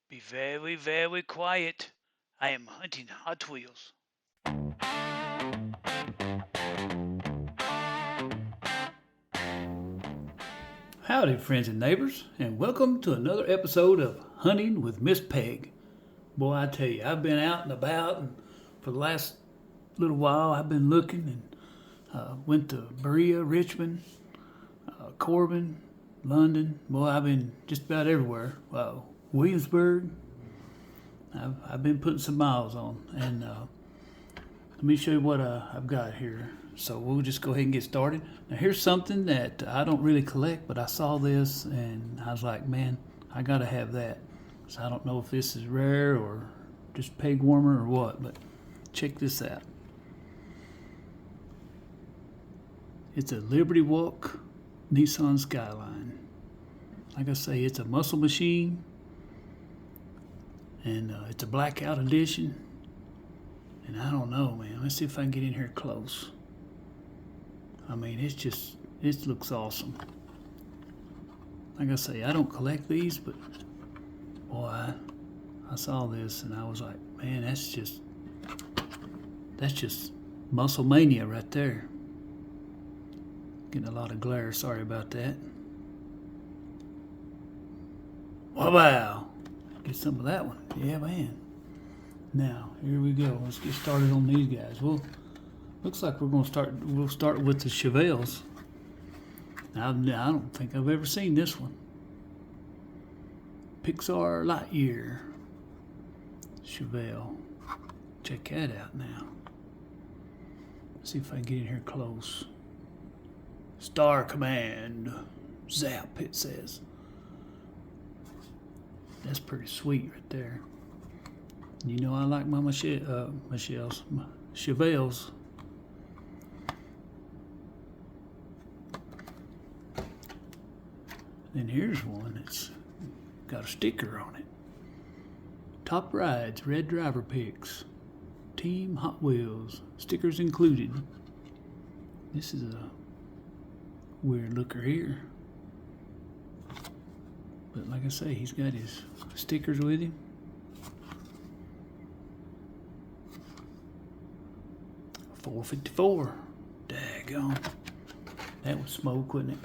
Be very, very quiet. I am hunting Hot Wheels. Howdy, friends and neighbors, and welcome to another episode of Hunting with Miss Peg. Boy, I tell you, I've been out and about, and for the last little while, I've been looking and went to Berea, Richmond, Corbin, London. Boy, I've been just about everywhere. Williamsburg. I've been putting some miles on, and let me show you what I've got here. So we'll just go ahead and get started. Now here's something that I don't really collect, but I saw this and I was like, man, I gotta have that. So I don't know if this is rare or just peg warmer or what, but check this out. It's a Liberty Walk Nissan Skyline. Like I say, it's a muscle machine, and it's a blackout edition. And I don't know, man. Let's see if I can get in here close. I mean, it looks awesome. Like I say, I don't collect these, but boy, I saw this and I was like, man, that's just muscle mania right there. Getting a lot of glare, sorry about that. Wow, get some of that one. Yeah, man. Now, here we go. Let's get started on these guys. Well, looks like we'll start with the Chevelles. I don't think I've ever seen this one. Pixar Lightyear Chevelle. Check that out now. Let's see if I can get in here close. Star Command. Zap, it says. That's pretty sweet right there. You know I like my Chevelles. Then here's one that's got a sticker on it. Top rides, red driver picks. Team Hot Wheels, stickers included. This is a weird looker here. But like I say, he's got his stickers with him. $4.54. Daggone. That would smoke, wouldn't it?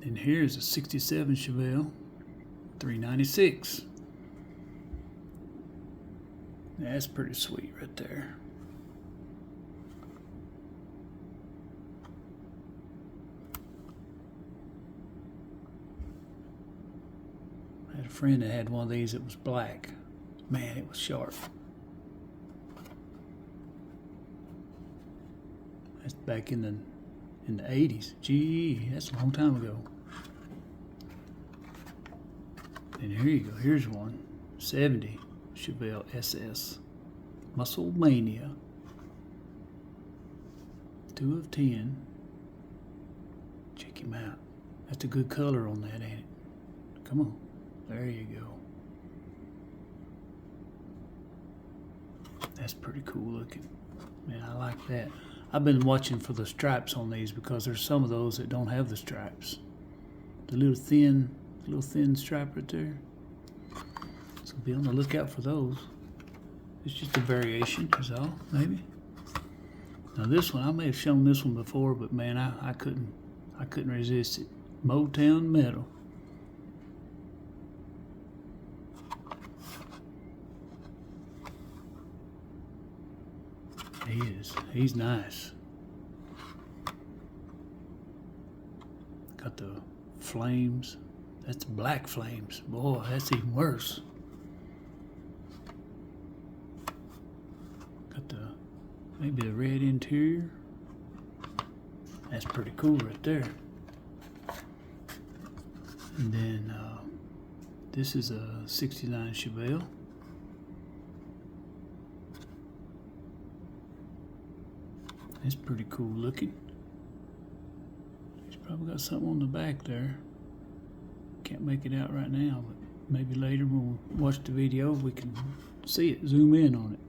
And here's a 67 Chevelle, $3.96. That's pretty sweet right there. I had a friend that had one of these that was black. Man, it was sharp. That's back in the 80s. Gee, that's a long time ago. And here you go. Here's one. 70 Chevelle SS. Muscle Mania. 2 of 10. Check him out. That's a good color on that, ain't it? Come on. There you go. That's pretty cool looking. Man, I like that. I've been watching for the stripes on these because there's some of those that don't have the stripes. The little thin stripe right there. So be on the lookout for those. It's just a variation, is all, maybe. Now this one, I may have shown this one before, but man, I couldn't resist it. Motown Metal. He's nice. Got the flames. That's black flames. Boy, that's even worse. Got maybe the red interior. That's pretty cool right there. And then this is a 69 Chevelle. It's pretty cool looking. He's probably got something on the back there. Can't make it out right now, but maybe later when we watch the video we can see it, zoom in on it.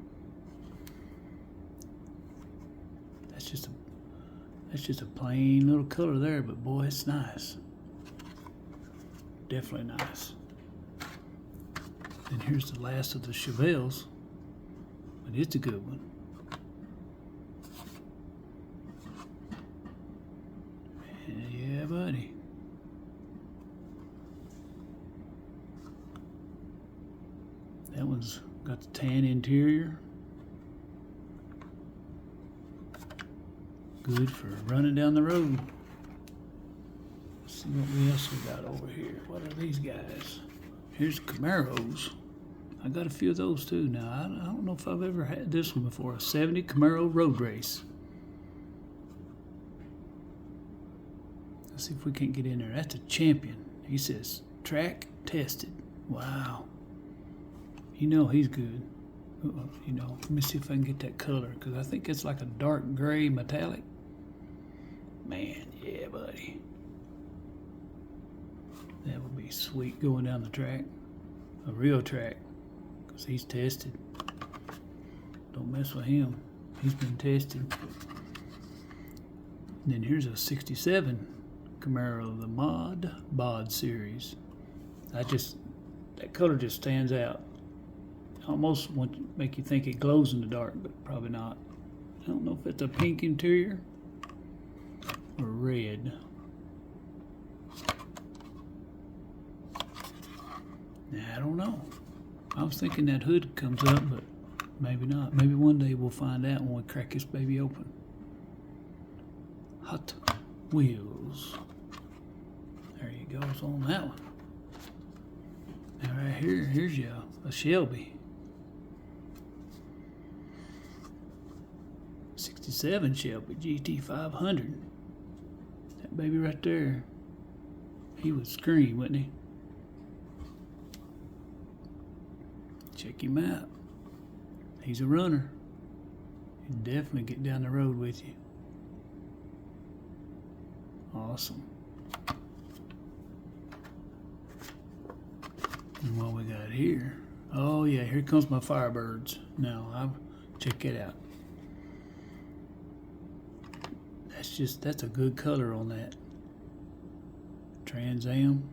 That's just a plain little color there, but boy, it's nice. Definitely nice. And here's the last of the Chevelles, but it's a good one. Yeah, buddy. That one's got the tan interior. Good for running down the road. Let's see what else we got over here. What are these guys? Here's Camaros. I got a few of those too. Now, I don't know if I've ever had this one before. A 70 Camaro Road Race. Let's see if we can't get in there. That's a champion. He says, track tested. Wow. You know he's good. You know, let me see if I can get that color, because I think it's like a dark gray metallic. Man, yeah, buddy. That would be sweet going down the track. A real track, because he's tested. Don't mess with him. He's been tested. And then here's a 67 Camaro, the Mod Bod series. That color just stands out. Almost want to make you think it glows in the dark, but probably not. I don't know if it's a pink interior or red. I don't know. I was thinking that hood comes up, but maybe not. Maybe one day we'll find out when we crack this baby open. Hot Wheels. There you go on that one. Now right here, here's a Shelby. 67 Shelby GT500. That baby right there. He would scream, wouldn't he? Check him out. He's a runner. He'd definitely get down the road with you. Awesome. And what we got here? Oh yeah, here comes my Firebirds. Now, check it out. That's a good color on that. Trans Am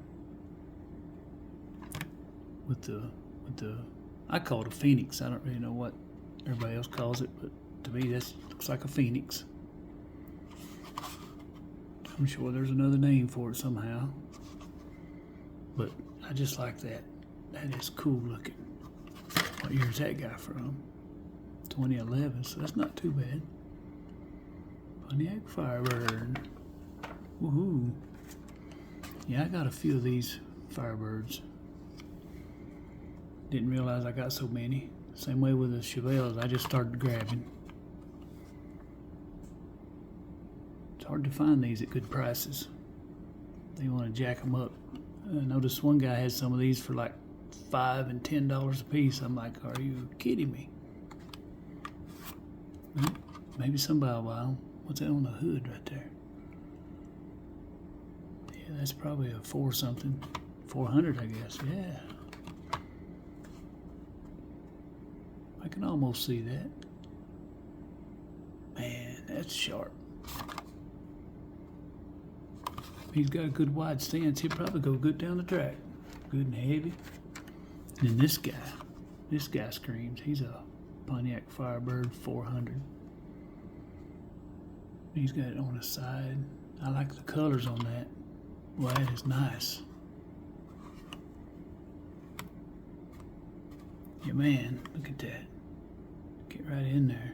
with the I call it a Phoenix. I don't really know what everybody else calls it, but to me that looks like a Phoenix. I'm sure there's another name for it somehow, but I just like that. That is cool looking. What year's that guy from? 2011, so that's not too bad. Pontiac Firebird. Woohoo. Yeah, I got a few of these Firebirds. Didn't realize I got so many. Same way with the Chevelles, I just started grabbing. It's hard to find these at good prices. They want to jack them up. I noticed one guy had some of these for like $5 and $10 a piece. I'm like, are you kidding me? Well, maybe somebody will buy them. What's that on the hood right there? Yeah, that's probably a 4-something. 400, I guess. Yeah. I can almost see that. Man, that's sharp. He's got a good wide stance. He'll probably go good down the track. Good and heavy. And then this guy screams. He's a Pontiac Firebird 400. He's got it on the side. I like the colors on that. Well, that is nice. Yeah, man, look at that. Get right in there.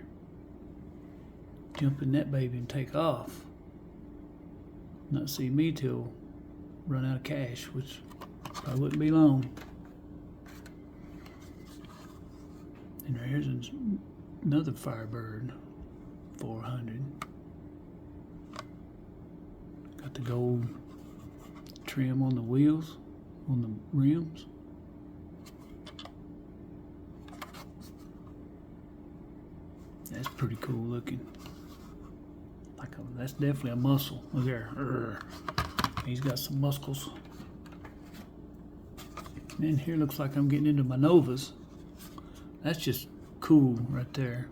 Jump in that baby and take off. Not see me till run out of cash, which probably wouldn't be long. And here's another Firebird 400. Got the gold trim on the wheels, on the rims. That's pretty cool looking. That's definitely a muscle. Look there. He's got some muscles. And then here looks like I'm getting into my Novas. That's just cool right there.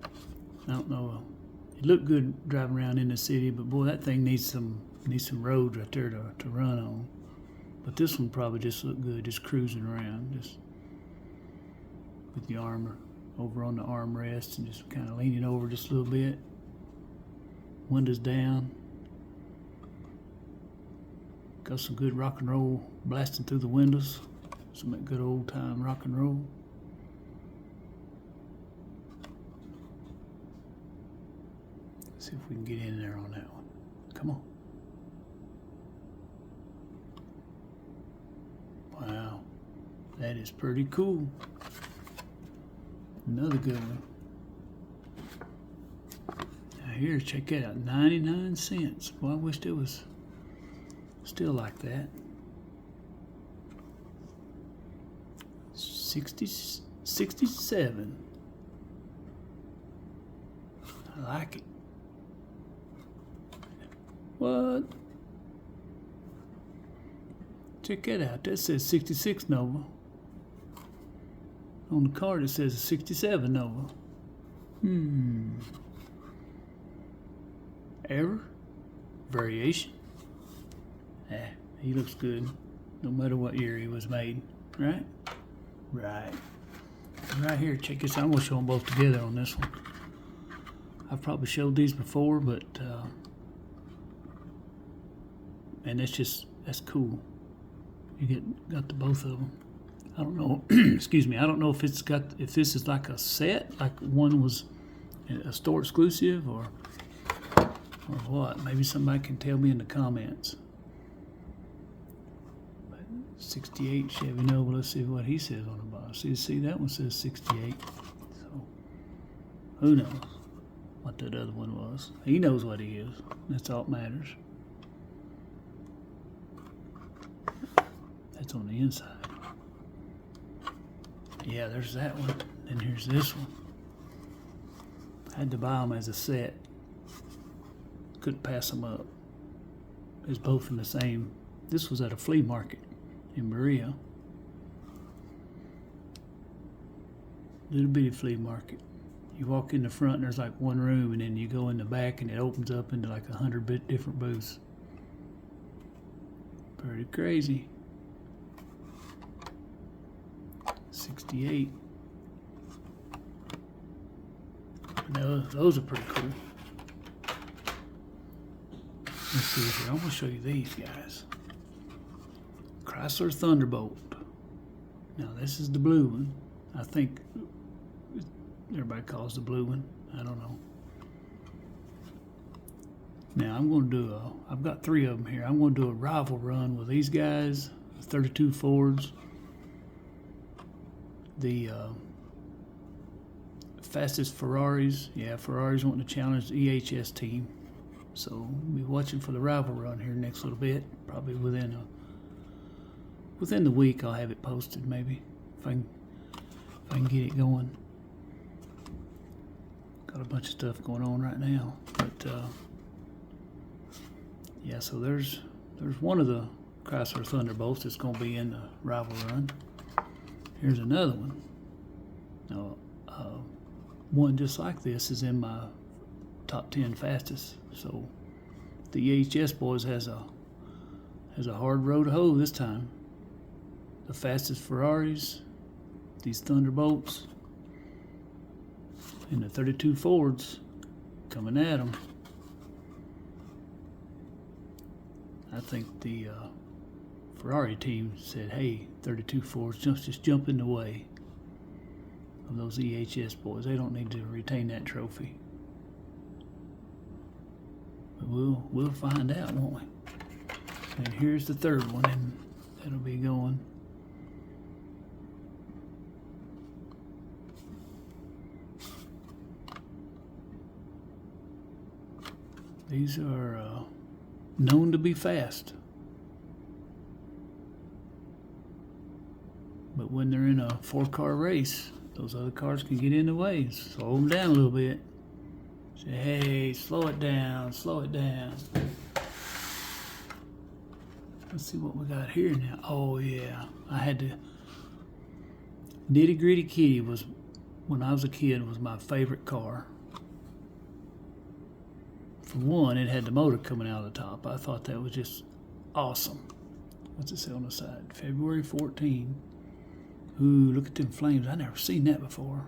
I don't know. It looked good driving around in the city, but boy, that thing needs some roads right there to run on. But this one probably just looked good, just cruising around, just with the armor over on the armrest and just kind of leaning over just a little bit. Windows down. Got some good rock and roll blasting through the windows. Some good old time rock and roll. Let's see if we can get in there on that one. Come on. Wow, that is pretty cool. Another good one. Now here, check that out, 99 cents. Well, I wish it was still like that. 67. I like it. What? Check that out. That says 66 Nova. On the card it says 67 Nova. Error? Variation? He looks good. No matter what year he was made. Right? Right. Right here, check this out. I'm going to show them both together on this one. I've probably showed these before, but and that's cool. You got the both of them. I don't know. Excuse me. I don't know if this is like a set, like one was a store exclusive, or what. Maybe somebody can tell me in the comments. 68 Chevy Nova. Let's see what he says on the bottom. See, that one says 68. So who knows what that other one was? He knows what he is. That's all that matters. That's on the inside. Yeah, there's that one. And here's this one. I had to buy them as a set. Couldn't pass them up. It's both in the same. This was at a flea market in Berea. Little bitty flea market. You walk in the front and there's like one room, and then you go in the back and it opens up into like 100 different booths. Pretty crazy. 68. No, those are pretty cool. Let's see here. I'm going to show you these guys. Chrysler Thunderbolt. Now this is the blue one. I think everybody calls the blue one. I don't know. Now I'm going to do I've got 3 of them here. I'm going to do a rival run with these guys, 32 Fords. The fastest Ferraris. Yeah, Ferrari's wanting to challenge the EHS team. So we'll be watching for the rival run here next little bit. Probably within the week I'll have it posted, maybe, if I can get it going. Got a bunch of stuff going on right now, but yeah. So there's one of the Chrysler Thunderbolts that's going to be in the rival run. Here's another one. Now, one just like this is in my top 10 fastest. So the EHS boys has a hard road to hoe this time. The fastest Ferraris, these Thunderbolts, and the 32 Fords coming at them. I think the Ferrari team said, hey, 32 Fords, just jump in the way of those EHS boys. They don't need to retain that trophy. But we'll find out, won't we? And here's the third one, and that'll be going. These are known to be fast. But when they're in a 4-car race, those other cars can get in the way. Slow them down a little bit. Say, hey, slow it down, slow it down. Let's see what we got here now. Oh, yeah. I had to... Nitty Gritty Kitty was, when I was a kid, was my favorite car. For one, it had the motor coming out of the top. I thought that was just awesome. What's it say on the side? February 14. Ooh, look at them flames. I never seen that before.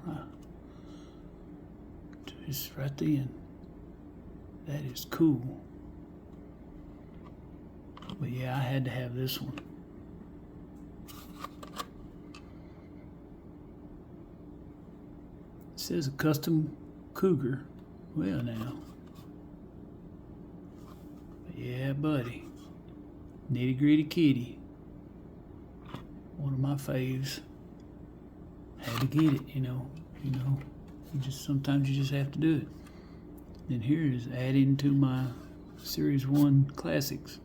It's right then. That is cool. But yeah, I had to have this one. It says a custom Cougar. Well now. But yeah, buddy. Nitty Gritty Kitty. One of my faves. Had to get it, you know. Sometimes you just have to do it. Then here is adding to my Series 1 classics.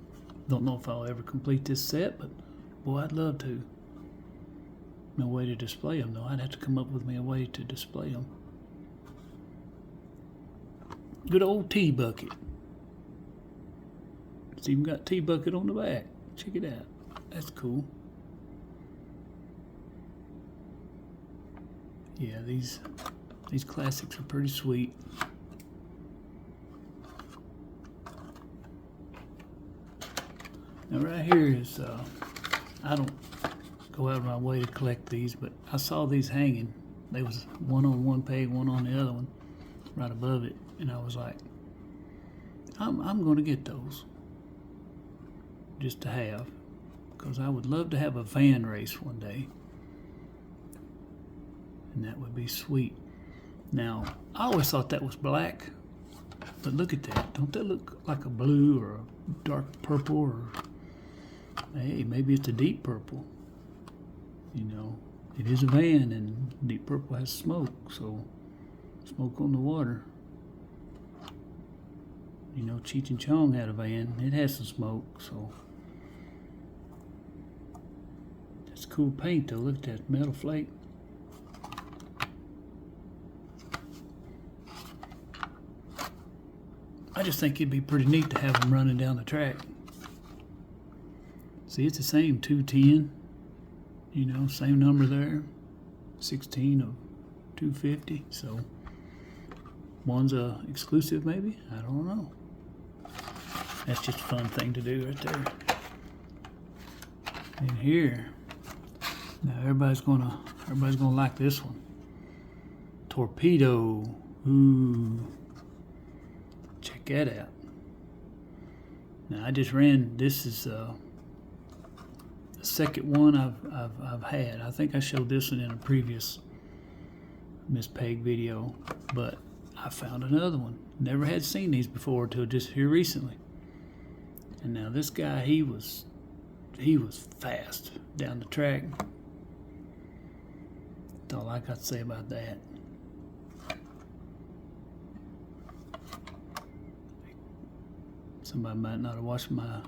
Don't know if I'll ever complete this set, but boy, I'd love to. No way to display them, though. I'd have to come up with me a way to display them. Good old tea bucket. It's even got tea bucket on the back. Check it out. That's cool. Yeah, these classics are pretty sweet. Now right here is, I don't go out of my way to collect these, but I saw these hanging. They was one on one peg, one on the other one, right above it, and I was like, I'm going to get those just to have, because I would love to have a van race one day, and that would be sweet. Now, I always thought that was black, but look at that. Don't that look like a blue or a dark purple, or hey, maybe it's a deep purple. You know, it is a van, and deep purple has smoke, so smoke on the water. You know, Cheech and Chong had a van. It has some smoke, so that's cool paint though. Look at that metal flake. I just think it'd be pretty neat to have them running down the track. See, it's the same 210, you know, same number there, 16 of 250. So one's a exclusive, maybe. I don't know. That's just a fun thing to do right there. And here, now everybody's gonna like this one. Torpedo. Ooh. Check that out. Now I just ran. This is the second one I've had. I think I showed this one in a previous Miss Peg video, but I found another one. Never had seen these before until just here recently. And now this guy, he was fast down the track. That's all I got to say about that. Somebody might not have watched my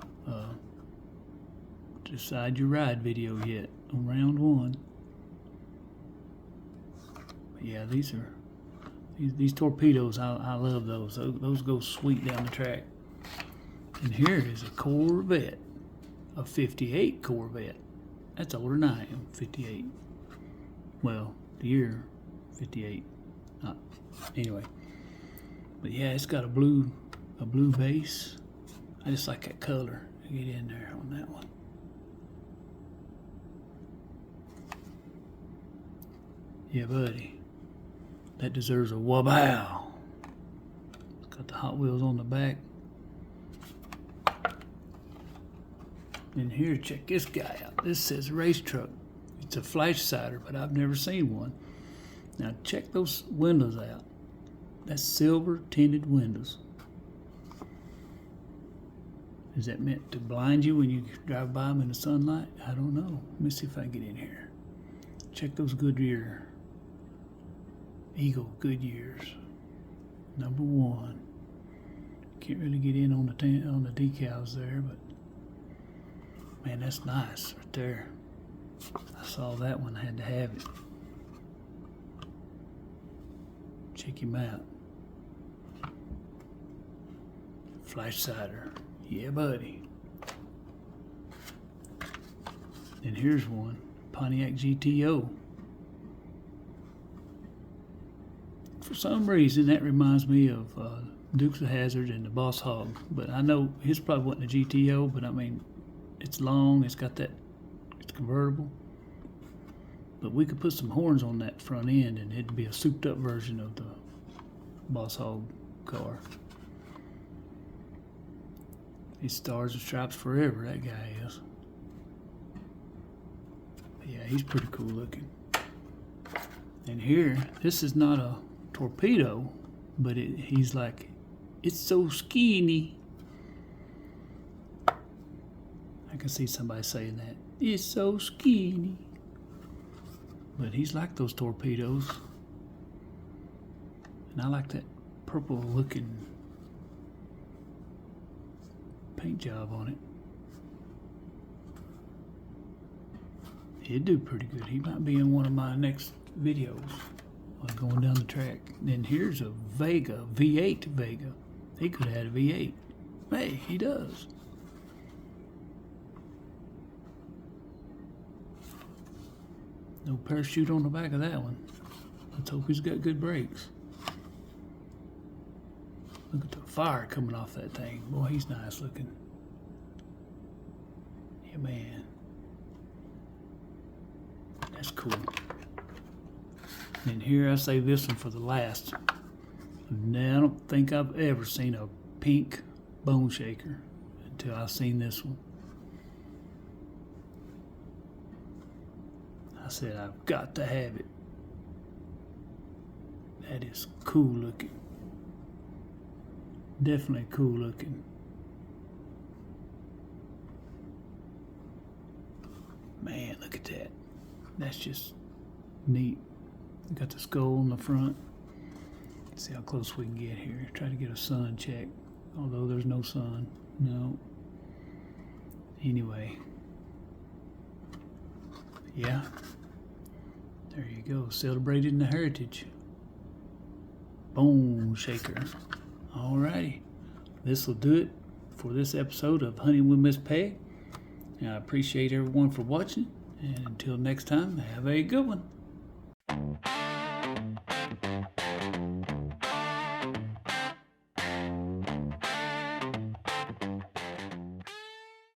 Decide Your Ride video yet on round one. But yeah, these torpedoes, I love those. Those go sweet down the track. And here is a Corvette, a 58 Corvette. That's older than I am, 58. Well, the year 58. Not anyway. But yeah, it's got a blue base. I just like that color. Get in there on that one. Yeah, buddy. That deserves a wabow. It's got the Hot Wheels on the back. And here, check this guy out. This says race truck. It's a flash cider, but I've never seen one. Now check those windows out. That's silver tinted windows. Is that meant to blind you when you drive by them in the sunlight? I don't know. Let me see if I can get in here. Check those Goodyear. Eagle Goodyears. Number 1. Can't really get in on the decals there, but man, that's nice right there. I saw that one, had to have it. Check him out. Flash cider. Yeah, buddy. And here's one. Pontiac GTO. For some reason, that reminds me of Dukes of Hazzard and the Boss Hog. But I know his probably wasn't a GTO, but I mean, It's long. It's got that. It's convertible. But we could put some horns on that front end, and it'd be a souped-up version of the Boss Hog car. He's stars and stripes forever, that guy is. But yeah, he's pretty cool looking. And here, this is not a torpedo, but he's like, it's so skinny. I can see somebody saying that. It's so skinny. But he's like those torpedoes. And I like that purple looking paint job on it. He'd do pretty good. He might be in one of my next videos on going down the track. Then here's a Vega, V8 Vega. He could have had a V8. Hey, he does. No parachute on the back of that one. Let's hope he's got good brakes. Look at the fire coming off that thing. Boy, he's nice looking. Yeah, man. That's cool. And here I save this one for the last. Now, I don't think I've ever seen a pink bone shaker until I've seen this one. I said, I've got to have it. That is cool looking. Definitely cool looking. Man, look at that. That's just neat. Got the skull on the front. Let's see how close we can get here. Try to get a sun check. Although there's no sun. No. Anyway. Yeah. There you go. Celebrating the heritage. Bone shaker. Alrighty. This will do it for this episode of Hunting with Miss Peg. And I appreciate everyone for watching. And until next time, have a good one.